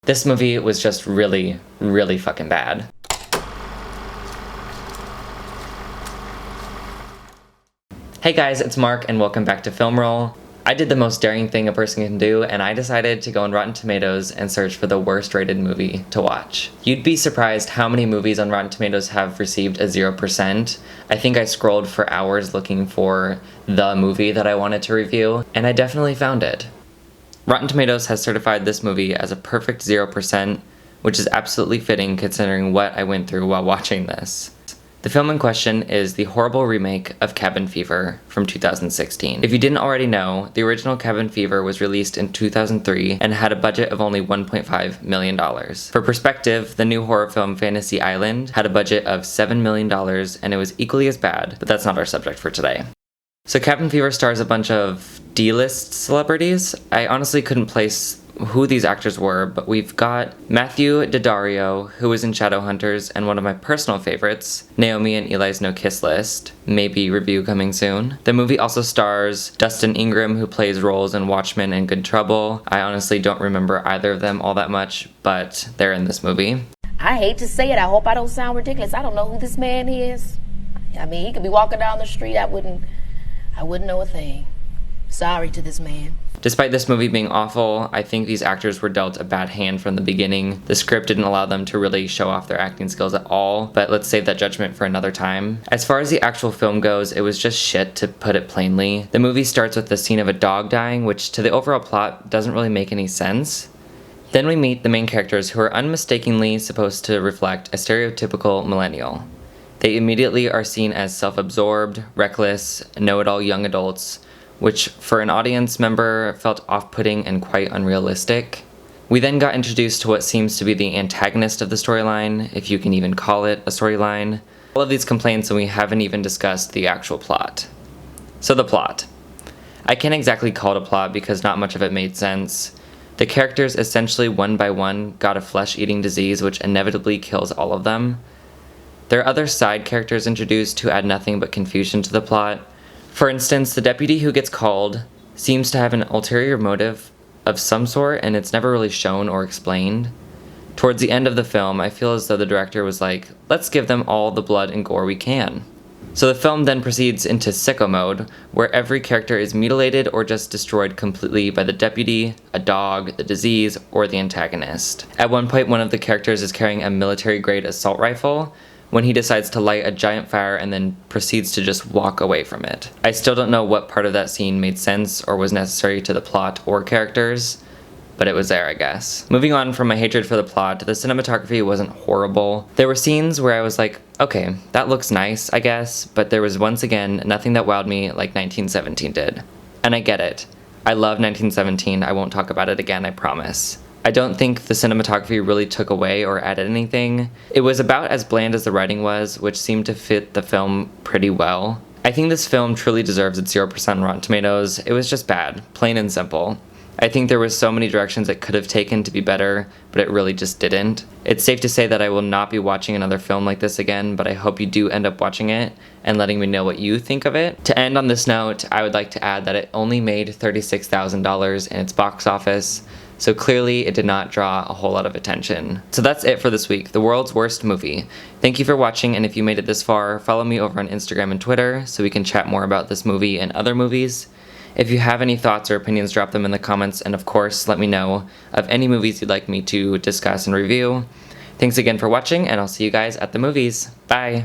This movie was just really, really fucking bad. Hey guys, it's Mark and welcome back to Film Roll. I did the most daring thing a person can do, and I decided to go on Rotten Tomatoes and search for the worst rated movie to watch. You'd be surprised how many movies on Rotten Tomatoes have received a 0%. I think I scrolled for hours looking for the movie that I wanted to review, and I definitely found it. Rotten Tomatoes has certified this movie as a perfect 0%, which is absolutely fitting considering what I went through while watching this. The film in question is the horrible remake of Cabin Fever from 2016. If you didn't already know, the original Cabin Fever was released in 2003 and had a budget of only $1.5 million. For perspective, the new horror film Fantasy Island had a budget of $7 million and it was equally as bad, but that's not our subject for today. So Cabin Fever stars a bunch of D-list celebrities. I honestly couldn't place who these actors were, but we've got Matthew Daddario, who was in Shadowhunters, and one of my personal favorites, Naomi and Eli's No Kiss List. Maybe review coming soon. The movie also stars Dustin Ingram, who plays roles in Watchmen and Good Trouble. I honestly don't remember either of them all that much, but they're in this movie. I hate to say it, I hope I don't sound ridiculous. I don't know who this man is. I mean, he could be walking down the street, I wouldn't know a thing. Sorry to this man. Despite this movie being awful, I think these actors were dealt a bad hand from the beginning. The script didn't allow them to really show off their acting skills at all, but let's save that judgment for another time. As far as the actual film goes, it was just shit, to put it plainly. The movie starts with the scene of a dog dying, which to the overall plot doesn't really make any sense. Then we meet the main characters, who are unmistakably supposed to reflect a stereotypical millennial. They immediately are seen as self-absorbed, reckless, know-it-all young adults, which for an audience member felt off-putting and quite unrealistic. We then got introduced to what seems to be the antagonist of the storyline, if you can even call it a storyline. All of these complaints, and we haven't even discussed the actual plot. So the plot. I can't exactly call it a plot because not much of it made sense. The characters essentially one by one got a flesh-eating disease which inevitably kills all of them. There are other side characters introduced who add nothing but confusion to the plot. For instance, the deputy who gets called seems to have an ulterior motive of some sort, and it's never really shown or explained. Towards the end of the film, I feel as though the director was like, let's give them all the blood and gore we can. So the film then proceeds into sicko mode, where every character is mutilated or just destroyed completely by the deputy, a dog, the disease, or the antagonist. At one point, one of the characters is carrying a military-grade assault rifle, when he decides to light a giant fire and then proceeds to just walk away from it. I still don't know what part of that scene made sense or was necessary to the plot or characters, but it was there, I guess. Moving on from my hatred for the plot, the cinematography wasn't horrible. There were scenes where I was like, okay, that looks nice, I guess, but there was once again nothing that wowed me like 1917 did. And I get it. I love 1917, I won't talk about it again, I promise. I don't think the cinematography really took away or added anything. It was about as bland as the writing was, which seemed to fit the film pretty well. I think this film truly deserves its 0% on Rotten Tomatoes. It was just bad, plain and simple. I think there were so many directions it could have taken to be better, but it really just didn't. It's safe to say that I will not be watching another film like this again, but I hope you do end up watching it and letting me know what you think of it. To end on this note, I would like to add that it only made $36,000 in its box office, so clearly it did not draw a whole lot of attention. So that's it for this week, the world's worst movie. Thank you for watching, and if you made it this far, follow me over on Instagram and Twitter so we can chat more about this movie and other movies. If you have any thoughts or opinions, drop them in the comments, and of course, let me know of any movies you'd like me to discuss and review. Thanks again for watching, and I'll see you guys at the movies. Bye!